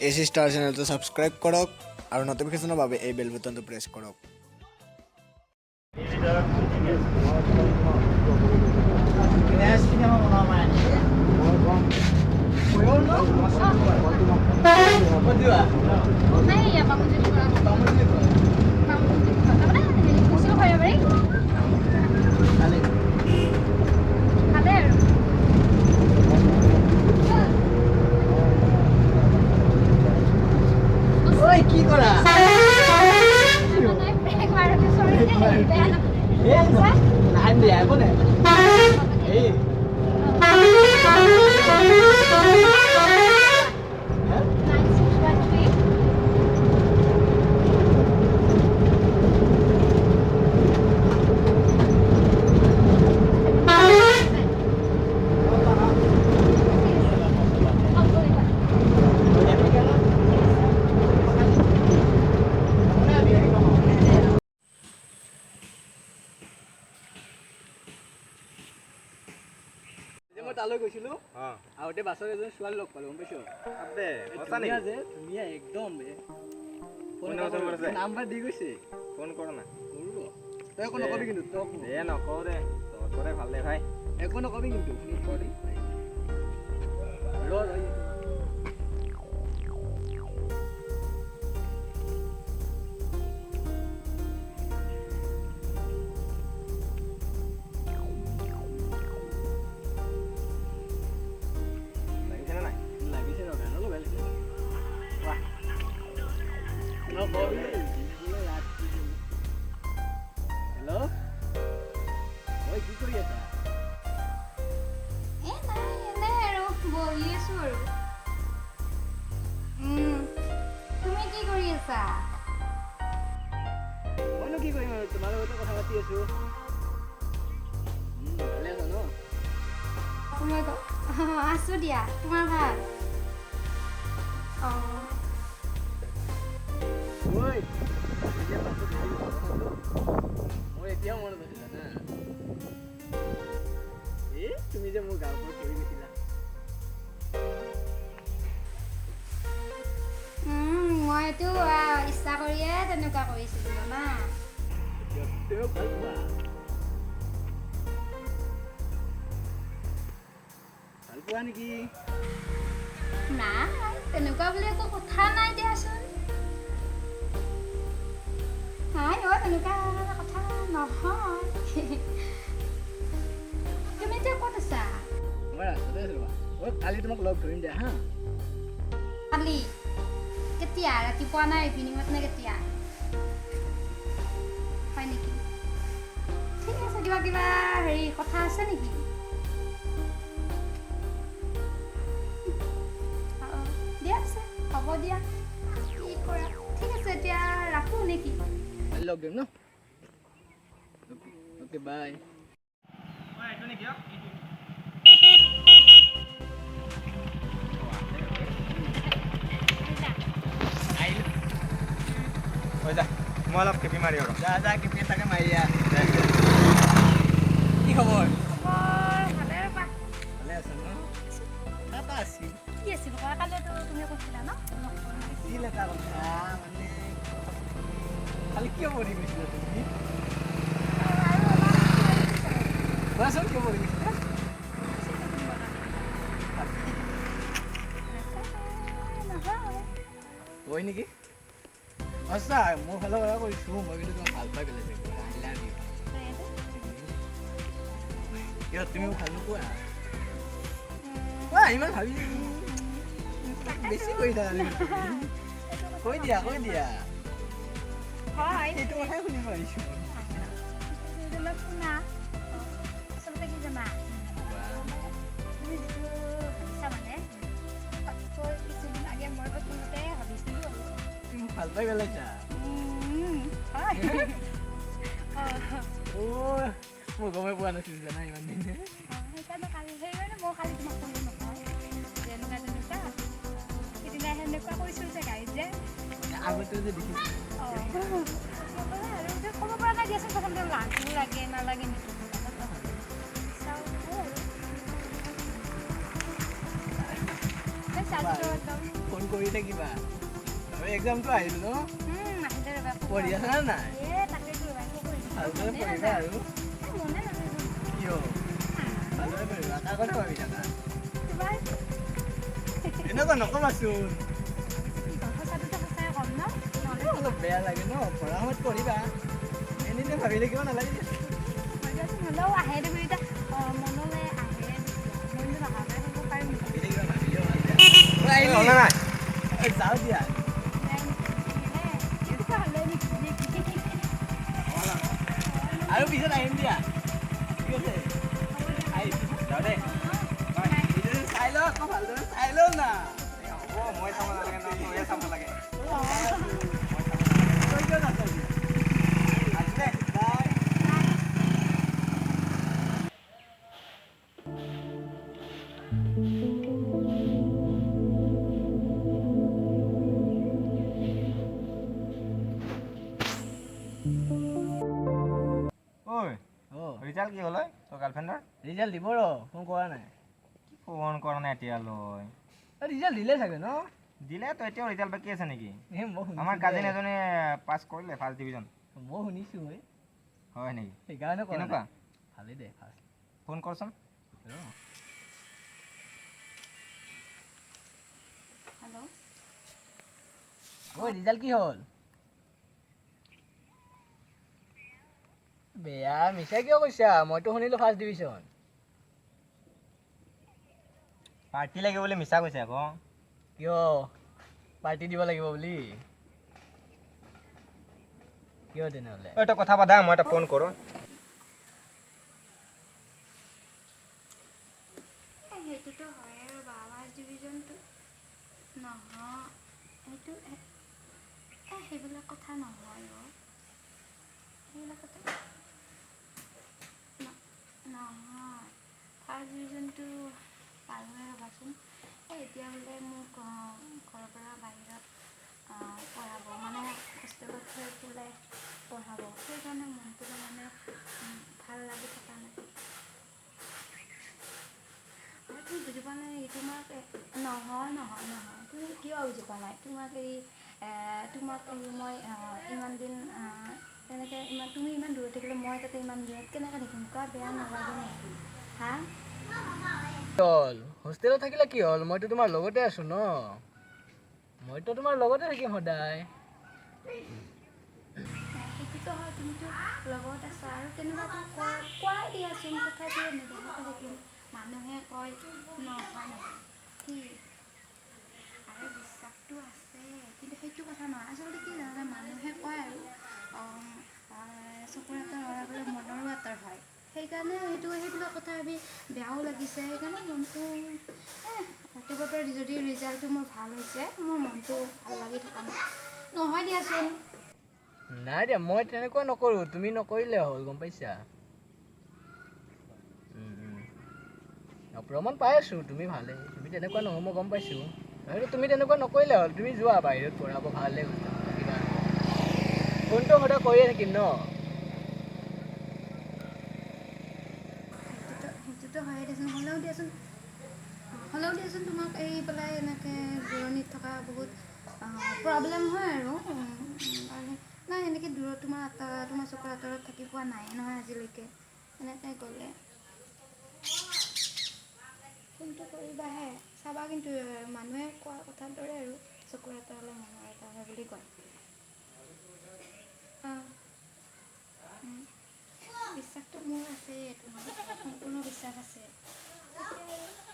AC Star চেনেলটো subscribe কৰক আৰু নটিফিকেশ্যনৰ বাবে এই বেল বুটামটো প্ৰেছ কৰক। কি কৰা নাহান দিয়া একো নাই এই মই তালৈ গৈছিলো আহোঁতে বাছত এজন ছোৱালী লগ পালো গম পাইছো ধুনীয়া একদম নাম্বাৰ দি গৈছে ফোন কৰ না তই একো নকবি কিন্তু নকওঁ দে তই ভাল দে ভাই একো নকবি কিন্তু হেল্ল' মই কি কৰি আছা তুমি কি কৰি আছা? মইনো কি কৰিম আৰু তোমাৰ লগতে কথা পাতি আছো ভালে আছা ন আছো দিয়া তোমাৰ ভাল মই এতিয়াও মনত আছিলা না তুমি যে মোৰ গাঁৱত কৰি গৈছিলা মইতো ইচ্ছা কৰিয়ে তেনেকুৱা কৰিছিলো জানা তুমি ভাল পোৱা নেকি নাই তেনেকুৱা বুলি একো কথা নাই দিয়াচোন নাই তেনেকুৱা কথা নহয় তুমি এতিয়া ক'ত আছা মই ৰাস্তাতে আছো কালি তোমাক লগ ধৰিম দিয়া হা কালি কেতিয়া ৰাতিপুৱা নাই ইভিনিঙত নে কেতিয়া হয় নেকি ঠিক আছে কিবা কিবা হেৰি কথা আছে নেকি দিয়া আছে হ'ব দিয়া কি কৰা ঠিক আছে এতিয়া ৰাখোঁ নেকি লগ দিম ন অ'কে বাই মই অলপ কেপি মাৰি আৰু যা কেপি তাকে মাৰি কি খবৰ ভালে ৰ'বা ভালে আছে ন এটা আছিল কি আছিল কালিতো তুমি কৈছিলা ন আছিল এটা কথা মানে খালি কিয় পঢ়ি গৈছিলা তুমি কোৱাচোন কিয় পঢ়ি গৈছিলা হয় নেকি সঁচা মোৰ ফালৰ পৰা কৈছোঁ মই কিন্তু তোমাক ভাল পাই পেলাইছোঁ কিয় তুমি মোক ভাল নোপোৱা ইমান ভাবি বেছি কৰি থাকা কৈ দিয়া সেইটো কথাই শুনিব আহিছোঁ শুনা আচলতে কি জানা তুমি যিটো ভাবিছা মানে তাতকৈ কিছুদিন আগে মই প্ৰথমতে ভাবিছিলোঁ তুমি মোক ভাল পাই পেলাইছা মই গমেই পোৱা নাছিলোঁ জানা ইমান দিনে সেইকাৰণে মই কালি তোমাক ক'লো নহয় যে এনেকুৱা সিদিনা সেনেকুৱা কৈছোঁ যে গাড়ীত যে আগতে যে দেখিছোঁ আৰু ক'ব পৰা নাই দিয়াচোন প্ৰথমতে লাগে নালাগে নেকি ফোন কৰি থাকিবা আৰু এক্সামটো আহিল ন পঢ়ি আছা নে নাই ভালদৰে পঢ়িবা আৰু কিয় ভালদৰে পঢ়িবা কাগজ পাবি থাকা এনেকুৱা নকবাচোন অলপ বেয়া লাগে ন পঢ়া সময়ত পঢ়িবা এনেই ভাবি থাকিব নালাগে হ'লেও আহে তুমি এতিয়া মনলৈ আহে মনটো নাভাবে থাকিব পাৰিম ভাবি থাকিবা ভাবিলেও ভাল নাই যাওঁ দিয়া আৰু পিছত আহিম দিয়া ঠিক আছে আহিম যাওঁ দেই চাই লওঁ আকৌ ভালদৰে চাই লওঁ না হ'ব মই চাব নালাগে নহয় ময়ে চাব লাগে তই কিয় নাচাবি আহিছোঁ দেই বাই ঐ অঁ ৰিজাল্ট কি হ'ল ঐ তোৰ গাৰ্লফ্ৰেণ্ডৰ ৰিজাল্ট দিব ৰ ফোন কৰা নাই ফোন কৰা নাই এতিয়ালৈ ৰিজাল্ট দিলে চাগে ন দিলে তো এতিয়াও ৰিজাল্ট বাকী আছে নেকি মই শুনিছোঁ আমাৰ কাজিন এজনে পাছ কৰিলে ফাৰ্ষ্ট ডিভিজন মই শুনিছোঁ ঐ হয় নেকি সেইকাৰণে কৰা কেনেকুৱা নাই। ভালেই দে ফাৰ্ষ্ট ফোন কৰচোন ঐ ৰিজাল্ট কি হ'ল বেয়া মিছা কিয় কৈছা মইতো শুনিলোঁ ফাৰ্ষ্ট ডিভিজন পাৰ্টি লাগিব বুলি মিছা কৈছে আকৌ কিয় পাৰ্টি দিব লাগিব বুলি কিয় তেনেহ'লে ঐ তই কথা পাতা মই এটা ফোন কৰোঁ সেইটোতো হয় আৰু বাবা ডিভিজনটো নহয় সেইটো সেইবিলাক কথা নহয় সেইবিলাক কথা নহয় ফাৰ্ষ্ট ডিভিজনটো পালোৱে ৰ'বাচোন এতিয়া বোলে মোক ঘৰৰ পৰা বাহিৰত পঢ়াব মানে হোষ্টেলত থৈ পেলাই পঢ়াব সেইকাৰণে মনটো মানে ভাল লাগি থকা নাই তুমি বুজি পোৱা নাই নেকি তোমাক নহয় নহয় নহয় তুমি কিয় বুজি পোৱা নাই তোমাক মই ইমান দিন তেনেকৈ তুমি ইমান দূৰত থাকিলে মই তাতে ইমান দূৰত কেনেকৈ থাকিম কোৱা বেয়া নালাগে নেকি হা হ'ল হোষ্টেলত থাকিলে কি হ'ল মইতো তোমাৰ লগতে আছোঁ ন মইতো তোমাৰ লগতে থাকিম সদায় সেইটোতো হয় তুমিতো লগত আছা আৰু তেনেকুৱাতো কোৱাই দিয়াচোন তথাপিও নেদেখাকৈ থাকিম মানুহে কয় নহয় নহয় কি আৰু বিশ্বাসটো আছে কিন্তু সেইটো কথা নহয় আচলতে কি জানানে মানুহে কয় আৰু চকুৰ আঁতৰ হোৱাৰ বোলে মনৰো আঁতৰ হয় সেইকাৰণে সেইবিলাক কথা ভাবি বেয়াও লাগিছে সেইকাৰণে মনটো ৰাতিপুৱাৰ যদি ৰিজাল্টটো মোৰ ভাল হৈছে মোৰ মনটো ভাল লাগি থকা নাই নহয় দিয়াচোন নাই দিয়া মই তেনেকুৱা নকৰোঁ তুমি নকৰিলে হ'ল গম পাইছা প্ৰমাণ পাই আছোঁ তুমি ভালেই তুমি তেনেকুৱা নহয় মই গম পাইছোঁ হয়তো তুমি তেনেকুৱা নকৰিলে হ'ল তুমি যোৱা বাহিৰত পঢ়াব ভালে কিবা ফোনটো সদায় কৰিয়ে থাকিম ন সেইটোতো হয়ে দিয়াচোন হ'লেও দিয়াচোন তোমাক এৰি পেলাই এনেকৈ দূৰণিত থকা বহুত প্ৰব্লেম হয় আৰু নাই এনেকৈ দূৰত তোমাৰ চকুৰ আঁতৰত থাকি পোৱা নাই নহয় আজিলৈকে এনেকৈ গ'লে ফোনটো কৰিবাহে চাবা কিন্তু মানুহে কোৱা কথাৰ দৰে আৰু চকুৰ আঁতৰলৈ মনৰ আঁতৰ হয় বুলি কয় বিশ্বাসটো মোৰ আছে তোমাৰ সম্পূৰ্ণ বিশ্বাস আছে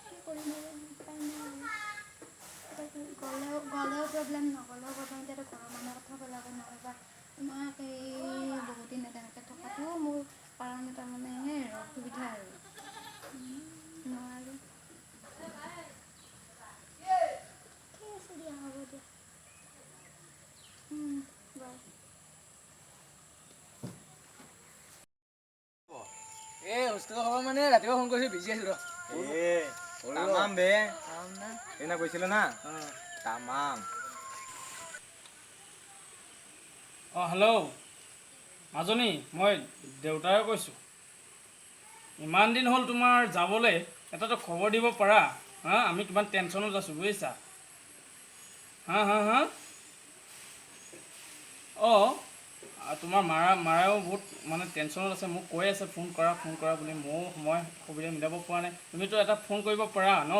কি কৰিম আৰু উপায় নাই আৰু গ'লেও প্ৰব্লেম নগ'লেও প্ৰব্লেম এতিয়াতো ঘৰৰ মানুহৰ কথা পেলাব নোৱাৰিবা তোমাক এই বহুত দিন তেনেকৈ থকাটো মোৰ কাৰণে তাৰমানে আৰু অসুবিধা আৰু নোৱাৰোঁ ঠিক আছে দিয়া হ'ব দিয়া বাই এই হোষ্টেলত হ'ব মানে ৰাতিপুৱা ফোন কৰিছোঁ বিজি আছোঁ তামাম বে সেইদিনা গৈছিলোঁ না তামাম অঁ হেল্ল' মাজনী মই দেউতাই কৈছোঁ ইমান দিন হ'ল তোমাৰ যাবলৈ এটাতো খবৰ দিব পাৰা হা আমি কিমান টেনশ্যনত আছোঁ বুজিছা হা হা হা অঁ তোমাৰ মাৰাও বহুত মানে টেনশ্যনত আছে মোক কৈ আছে ফোন কৰা বুলি ময়ো সময় সুবিধা মিলাব পৰা নাই তুমিতো এটা ফোন কৰিব পাৰা ন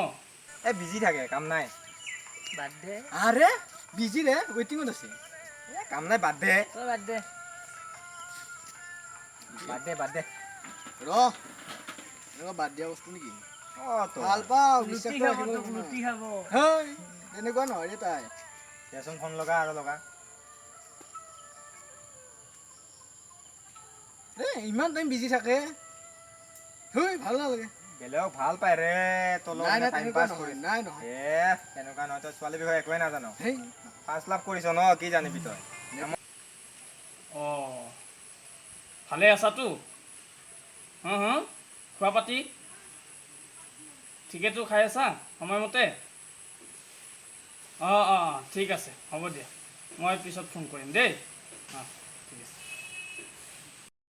এই বিজি থাকে কাম নাই বাদ দে আৰে বিজি ৰে ৱেটিঙত আছে কাম নাই বাদ দে তই বাদ দে ৰ এনেকুৱা বাদ দিয়া বস্তু নেকি অঁ তো ভাল পাওঁ লুটি বিশ্বাসটো খাব ৰাখিব তোক লাগিব লুটি নহয়। খাব হেই এনেকুৱা নহয় ৰে তাই দেচোন ফোন লগা আৰু লগা ইমান টাইম বিজি থাকে হেই ভাল নালাগে বেলেগ ভাল পায় ৰে তোৰ নাই নাই টাইম তেনেকুৱা পাছ নহয় কৰি নাই নহয় তেনেকুৱা নহয় তই ছোৱালী বিষয়ে একোৱে নাজানো হেই 5 লাখ কৰিছ ন কি জানিবি তই অঁ ভালে আছাতো খোৱা পাতি ঠিকেতো খাই আছা সময়মতে অঁ ঠিক আছে হ'ব দিয়া মই পিছত ফোন কৰিম দেই অঁ ঠিক আছে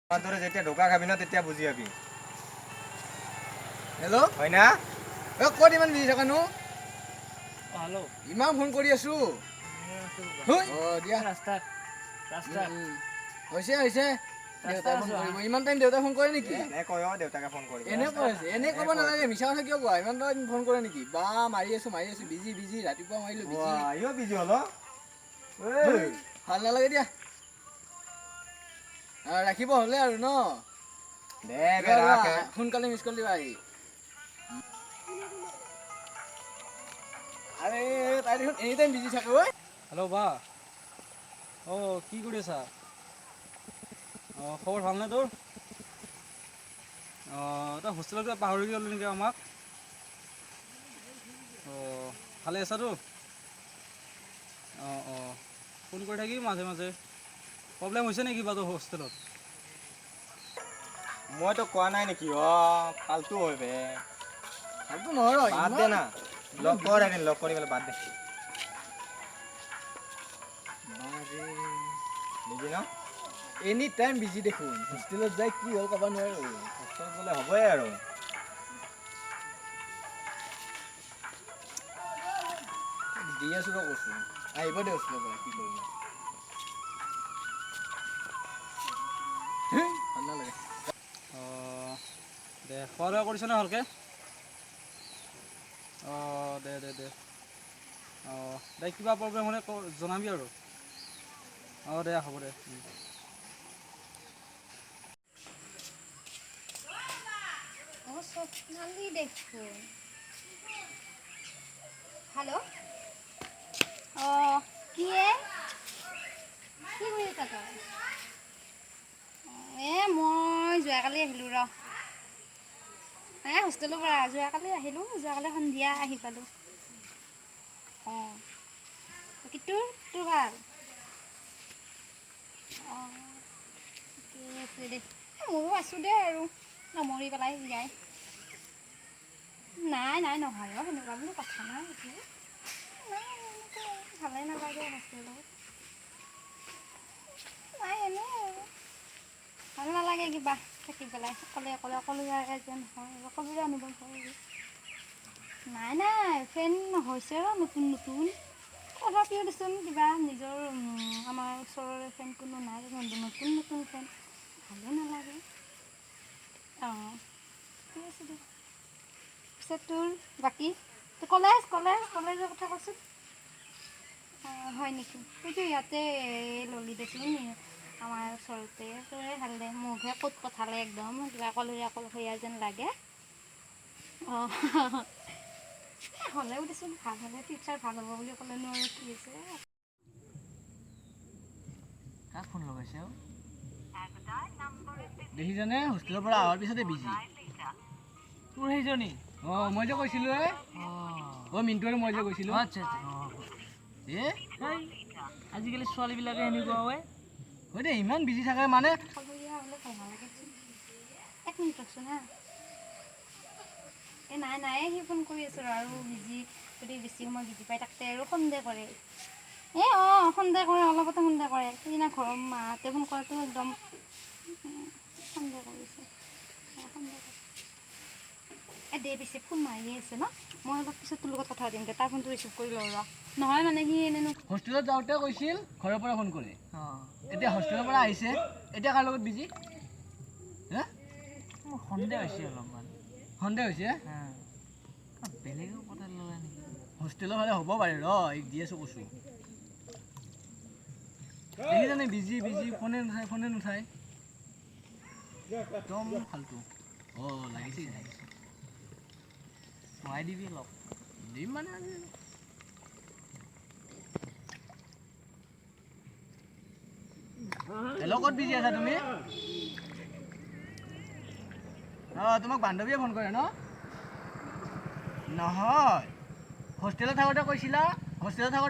তোমাৰ দৰে যেতিয়া ঢোকা খাবি ন তেতিয়া বুজি পাবি হেল্ল' হয় না ক'ত ইমান বিজি থাকানো অঁ হেল্ল' ইমান ফোন কৰি আছো হেই দিয়া ৰাস্তাত হৈছে দেউতাই ফোন কৰিব ইমান টাইম দেউতাই ফোন কৰে নেকি এনে কয় অ, দেউতাকে ফোন কৰিব এনে কৈ আছে এনে ক'ব নালাগে মিছা কথা কিয় কোৱা ইমান টাইম ফোন কৰে নেকি বা মাৰি আছো বিজি ৰাতিপুৱা মাৰিলো বিজি ইও বিজি হল ভাল নালাগে দিয়া ৰাখিব হ'লে আৰু ন দে বেৰা সোনকালে মিছ কল দিবা আহি আৰে তাই দেখোন এনি টাইম বিজি থাকে ঐ হেল্ল' বা অঁ কি কৰি আছা অঁ খবৰ ভালনে তোৰ অঁ তই হোষ্টেলত কিবা পাহৰি গ'লি নেকি আমাক অঁ ভালে আছাতো অঁ ফোন কৰি থাকিবি মাজে মাজে প্ৰব্লেম হৈছে নেকি বাৰু তোৰ হোষ্টেলত মই তো কোৱা নাই নেকি অ ফাল্টু হয় বে ভালতো নহয় বাদ দে না লগ কৰ এদিন লগ কৰি পেলাই বাদ দে বিজি ন এনি টাইম বিজি দেখোন হোষ্টেলত যাই কি হ'ল ক'ব নোৱাৰো হোষ্টেলত গ'লে হ'বই আৰু দি আছো ৰ কৈছো আহিব দে হোষ্টেলৰ পৰা কি কৰিম ভাল নালাগে অঁ দে খোৱা লোৱা কৰিছনে ভালকৈ অঁ দে অঁ দে কিবা প্ৰব্লেম হ'লে জনাবি আৰু অঁ দে হ'ব দে অঁ স্বপ্নালী দেখোন হেল্ল' অঁ কি কৰি আছা তই মই যোৱাকালি আহিলোঁ ৰ হোষ্টেলৰ পৰা যোৱাকালি আহিলোঁ যোৱাকালি সন্ধিয়া আহি পালোঁ অঁ বাকী তোৰ ভাল অঁ ঠিকে আছে দে মোৰো আছোঁ দে আৰু নমৰি পেলাই জীয়াই নাই নহয় সেনেকুৱা বুলি কথা নাই একো নাই এনেকৈ ভালেই নালাগে হোষ্টেলত নাই এনেই আৰু ভাল নালাগে কিবা থাকি পেলাই অকলে যেন হয় সকলোৰে অনুভৱ হয় নাই ফ্ৰেণ্ড হৈছে আৰু নতুন তথাপিও দেচোন কিবা নিজৰ আমাৰ ওচৰৰে ফ্ৰেণ্ড কোনো নাই নতুন ফ্ৰেণ্ড ভালেই নালাগে অঁ ঠিক আছে দে পিছত তোৰ বাকী তোৰ কলেজৰ কথা কচোন অঁ হয় নেকি তইতো ইয়াতে ললি দেচোন আমাৰ ওচৰতে তই ভাল দে মোকহে ক'ত পঠালে একদম কিবা অকলশৰীয়া যেন লাগে অঁ হ'লেও দেচোন ভাল হ'লে ফিউচাৰ ভাল হ'ব বুলি ক'লেনো আৰু কি আছে কাক ফোন লগাইছে দেখিছানে হোষ্টেলৰ পৰা অহাৰ পিছতে বিজি তোৰ সেইজনী অঁ মই যে কৈছিলোঁ মিণ্টু আৰু মই যে কৈছিলোঁ আচ্ছা আজিকালি ছোৱালীবিলাকে সেনেকুৱা হয় দে ইমান বিজি থাকে মানে অকলশৰীয়া হ'লে ভাল নালাগে এক মিনিট ৰচোন হা নাই সি ফোন কৰি আছোঁ আৰু বিজি যদি বেছি সময় বিজি পাই তাতে আৰু সন্দেহ কৰে সন্দেহ কৰে অলপতে সন্দেহ কৰে সেইদিনা ঘৰৰ মাহঁতে ফোন কৰাটো একদম সন্দেহ কৰিছে সন্দেহ কৰে দে পিছে ফোন মাৰি আছে ন মই অলপ পিছত তোৰ লগত কথা পাতিম দে তাৰ ফোনটো ৰিচিভ কৰি লওঁ ৰ নহয় মানে সি এনেনো হোষ্টেলত যাওঁতে কৈছিল ঘৰৰ পৰা ফোন কৰি এতিয়া হোষ্টেলৰ পৰা আহিছে এতিয়া কাৰ লগত বিজি হে মোৰ সন্দেহ হৈছে অলপমান সন্দেহ হৈছে বেলেগৰ কথা ল'লে নেকি হোষ্টেলৰ ফালে হ'ব পাৰে ৰ এই দি আছোঁ কৈছোঁ দেখিছানে বিজি ফোনে নুঠায় একদম ফাল্টু লাগিছে সহায় দিবি অলপ দিম মানে হেল্ল' ক'ত বিজি আছা তুমি তোমাক বান্ধৱীয়ে ফোন কৰে ন নহয় হোষ্টেলত থাকোঁতে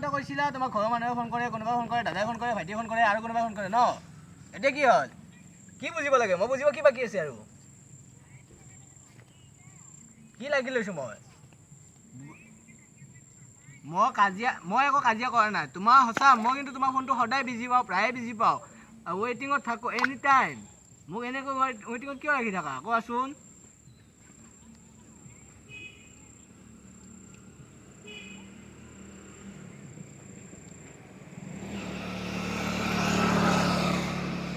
কৈছিলা তোমাক ঘৰৰ মানুহে ফোন কৰে কোনোবাই ফোন কৰে দাদাই ফোন কৰে ভাইটিয়ে ফোন কৰে আৰু কোনোবাই ফোন কৰে ন এতিয়া কি হ'ল কি বুজিব লাগে মই বুজিব কি বাকী আছে আৰু কি লাগি লৈছোঁ মই একো কাজিয়া কৰা নাই তোমাৰ সঁচা মই কিন্তু তোমাৰ ফোনটো সদায় বিজি পাওঁ প্ৰায়ে বিজি পাওঁ আৰু ৱেইটিঙত থাকোঁ এনি টাইম মোক এনেকৈ ৱেইটিঙত কিয় ৰাখি থাকা কোৱাচোন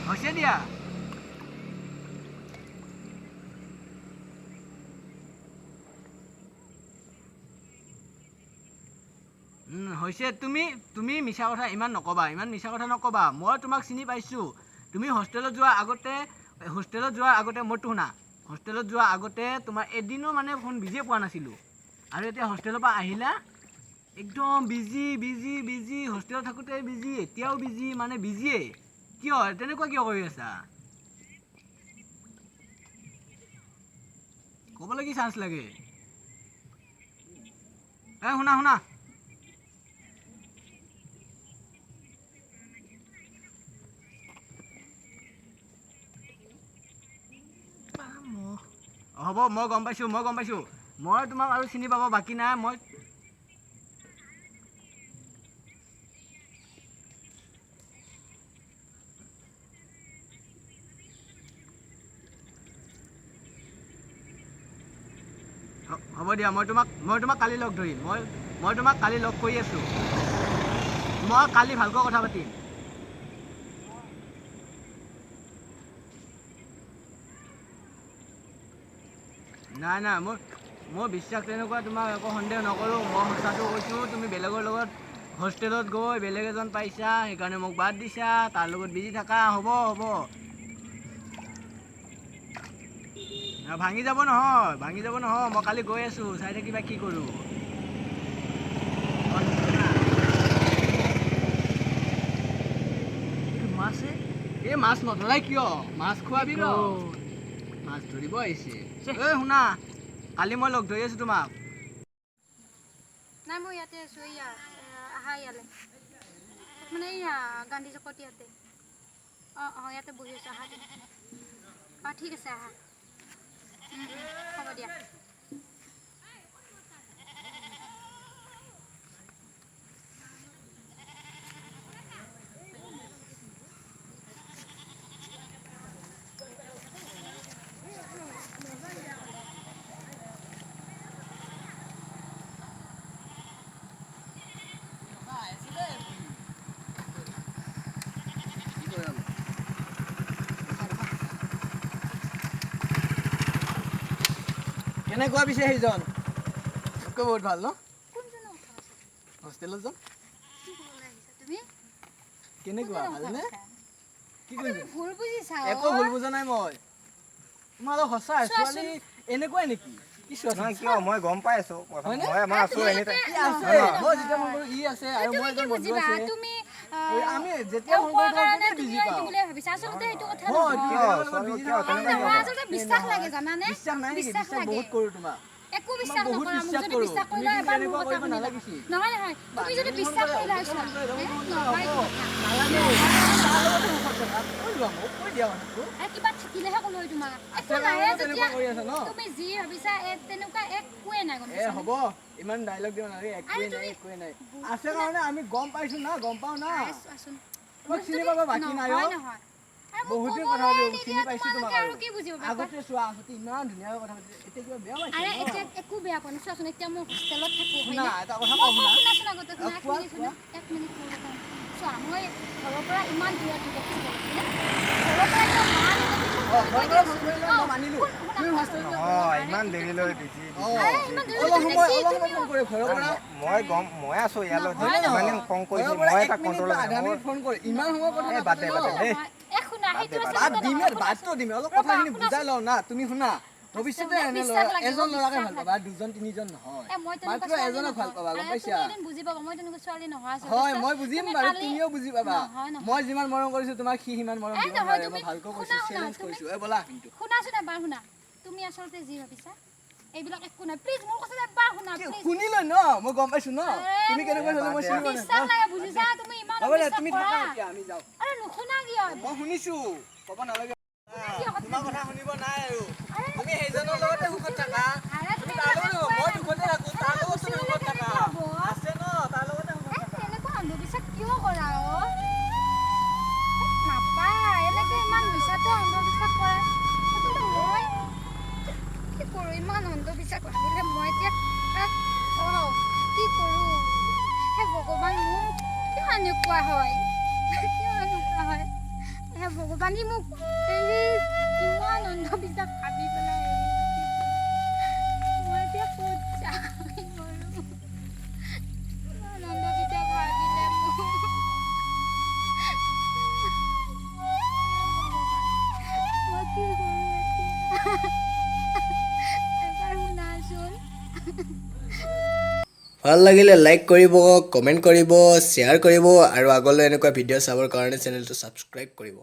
হৈছে দিয়া হৈছে তুমি মিছা কথা ইমান মিছা কথা নক'বা মই তোমাক চিনি পাইছোঁ তুমি হোষ্টেলত যোৱাৰ আগতে মোৰতো শুনা হোষ্টেলত যোৱাৰ আগতে তোমাৰ এদিনো মানে ফোন বিজিয়ে পোৱা নাছিলোঁ আৰু এতিয়া হোষ্টেলৰ পৰা আহিলা একদম বিজি হোষ্টেলত থাকোঁতে বিজি এতিয়াও বিজি মানে বিজিয়ে কিয় তেনেকুৱা কিয় কৰি আছা ক'বলৈ কি চান্স লাগে শুনা হ'ব মই গম পাইছোঁ মই তোমাক আৰু চিনি পাব বাকী নাই মই হ'ব দিয়া মই তোমাক কালি লগ ধৰিম মই তোমাক কালি লগ কৰি আছোঁ মই কালি ভালকৈ কথা পাতিম নাই মই বিশ্বাস তেনেকুৱা তোমাক একো সন্দেহ নকৰোঁ মই সঁচাটো কৈছোঁ তুমি বেলেগৰ লগত হোষ্টেলত গৈ বেলেগ এজন পাইছা সেইকাৰণে মোক বাদ দিছা তাৰ লগত বিজি থাকা হ'ব ভাঙি যাব নহয় মই কালি গৈ আছোঁ চাই থাকিবা কি কৰোঁ এই মাছ নধৰাই কিয় মাছ খোৱাবি ন মাছ ধৰিব আহিছে শুনা কালি মই লগ ধৰি আছোঁ তোমাক নাই মই ইয়াতে আছোঁ আহা ইয়ালৈ মানে গান্ধী চকত ইয়াতে ইয়াতে বহি আছোঁ আহা ঠিক আছে আহা হ'ব দিয়া কেনেকুৱা পিছে সেইজন মোতকৈ বহুত ভাল ন হোষ্টেলত যাম কেনেকুৱা ভালনে কি কৰিছে একো ভুল বুজা নাই মই তোমাৰ অলপ সঁচা ছোৱালী এনেকুৱাই নেকি কিয় মই গম পাই আছো ই আছে আৰু মই এজন বন্ধু আছে আমি যেতিয়া ফোন কৰো তেতিয়া বিজি পাওঁ বিশ্বাস নাই বিশ্বাস বহুত কৰো তোমাক একো বিশ্বাস নকৰা মোক যদি বিশ্বাস কৰিলা এবাৰ মোৰ কথা শুনিবা নহয় তুমি যদি বিশ্বাস কৰিলা কিবা থাকিলেহে ক'লো তোমাক একো নাহে যেতিয়া তুমি যি ভাবিছা তেনেকুৱা একোৱে নাই গম পাইছা হ'ব ইমান ডায়লগ দিব নালাগে একোৱে নাই আছে কাৰণে আমি গম পাইছো না গম পাওঁ না তোমাক চিনি পাব বাকী নাই নহয় বহুত দিন কথা পাতিলো চিনি পাইছো তোমাক আৰু কি বুজিব বাপা? আগতে চোৱা আগতে ইমান ধুনীয়াকৈ কথা পাতিলো এতিয়া কিবা বেয়া পাইছা আৰে এতিয়া একো বেয়া পোৱা নাই চোৱাচোন এতিয়া মই হোষ্টেলত থাকো শুনা হয়নে? এটা কথা মই কওঁ শুনা শুনাচোন আগতে শুনা কোৱা, এক মিনিট চোৱা মই ঘৰৰ পৰা ইমান দূৰত ঘৰৰ পৰা এতিয়া মা ঘৰৰ পৰা ফোন কৰিলে মই মানিলো তুমি হোষ্টেলত ইমান দেৰিলৈ বিজি অলপ সময় ফোন কৰি ঘৰৰ পৰা মই আছো ইয়ালৈ হয় নে ইমান নহয়? দিন ফোন কৰিছো ঘৰৰ পৰা মই এক এটা মিনিট কণ্ট্ৰল বা আধা মিনিট ফোন কৰি ইমান সময় কথা এই বাদে নাপাতিলো। বাদে শুনা সেইটো বাদ দিমে বাদটো দিমে অলপ কথাখিনি বুজাই লওঁ না তুমি শুনা ভৱিষ্যতে এনে ল'ৰা এজন ল'ৰাকে ভাল পাবা দুজন তিনিজন নহয় মাত্ৰ এজনক ভাল পাবা গম পাইছা বুজি পাবা মই তেনেকুৱা ছোৱালী নহয় হয় মই বুজিম বাৰু তুমিও বুজি পাবা নহয়, নহয়। মই যিমান মৰম কৰিছো তোমাক সি সিমান মৰম দিব নহয়, নোৱাৰে তুমি- মই ভালকৈ কৈছো শুনা, চেলেঞ্জ তুমি- কৰিছো ব'লা কিন্তু শুনাচোন এবাৰ শুনা তুমি আচলতে যি ভাবিছা এইবিলাক একো নাই প্লিজ মোৰ কথা এবাৰ শুনা কি, প্লিজ শুনি লৈ ন মই গম পাইছো ন তুমি কেনেকৈ হ'লে মই চিনি পোৱা বিশ্বাস নাই লাগে বুজিছা তুমি ইমান হ'ব দে বিশ্বাস তুমি কৰা। থাকা এতিয়া আমি যাওঁ আৰে নুশুনা কিয় মই শুনিছো ক'ব নালাগে কিয় কথা তোমাৰ কথা শুনিব নাই আৰু আৰে তুমি সেইজনৰ লগতে সুখত থাকা আৰে তুমি তাৰ লগতে এনেকুৱা মই দুখতে থাকো তাৰ লগত তুমি সুখত থাকা কেনেকৈ হ'ব? আছে ন তাৰ লগতে সুখত এ, এনেকুৱা অন্ধবিশ্বাস কিয় কৰা অ? নাপায় এনেকে ইমান মিছাতে অন্ধবিশ্বাস কৰা কিন্তু মই কি কৰোঁ ইমান অন্ধবিশ্বাস লাগিলে মই এতিয়া কাক কওঁ কি কৰোঁ হে ভগৱান মোক কিয় এনেকুৱা হয় কিয় এনেকুৱা হয় হে ভগৱানী মোক ইমান অন্ধবিশ্বাস ভাবি পেলাই মই এতিয়া ক'ত যাম কি কৰোঁ অন্ধবিশ্বাস ভাবিলে মোক মই কি কৰোঁ এতিয়া এবাৰ শুনাচোন ভাল লাগিলে লাইক কৰিব কমেণ্ট কৰিব শ্বেয়াৰ কৰিব আৰু আগলৈ এনেকুৱা ভিডিঅ' চাবৰ কাৰণে চেনেলটো ছাবস্ক্ৰাইব কৰিব